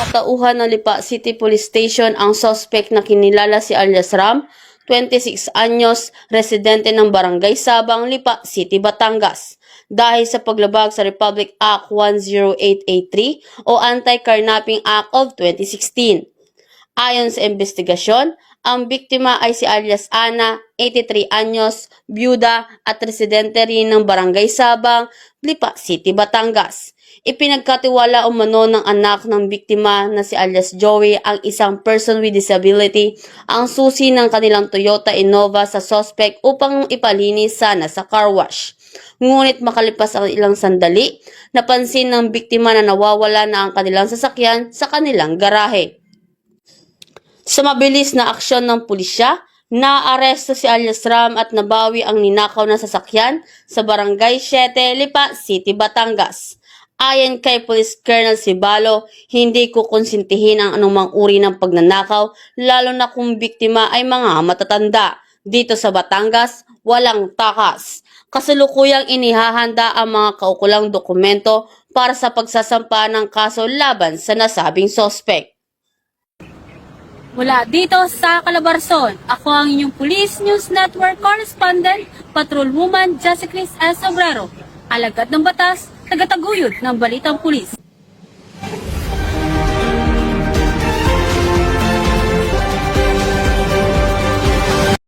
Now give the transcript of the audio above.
Tauhan ng Lipa City Police Station ang suspect na kinilala si alias Ram, 26 anyos, residente ng Barangay Sabang, Lipa City, Batangas, dahil sa paglabag sa Republic Act 10883 o Anti-Carnapping Act of 2016. Ayon sa investigasyon, ang biktima ay si alias Ana, 83 anyos, byuda at residente rin ng Barangay Sabang, Lipa City, Batangas. Ipinagkatiwala umano ng anak ng biktima na si alias Joey, ang isang person with disability, ang susi ng kanilang Toyota Innova sa suspect upang ipalinis sana sa car wash. Ngunit makalipas ang ilang sandali, napansin ng biktima na nawawala na ang kanilang sasakyan sa kanilang garahe. Sa mabilis na aksyon ng pulisya, naaresto si alias Ram at nabawi ang ninakaw na sasakyan sa Barangay 7, Lipa City, Batangas. Ayon kay Police Colonel Sibalo, hindi ko konsintihin ang anumang uri ng pagnanakaw, lalo na kung biktima ay mga matatanda. Dito sa Batangas, walang takas. Kasalukuyang inihahanda ang mga kaukulang dokumento para sa pagsasampa ng kaso laban sa nasabing suspect. Mula dito sa Calabarzon, ako ang inyong Police News Network Correspondent, Patrolwoman Jessica Chris S. Obrero, alagad ng batas, tagataguyod ng Balitang Pulis.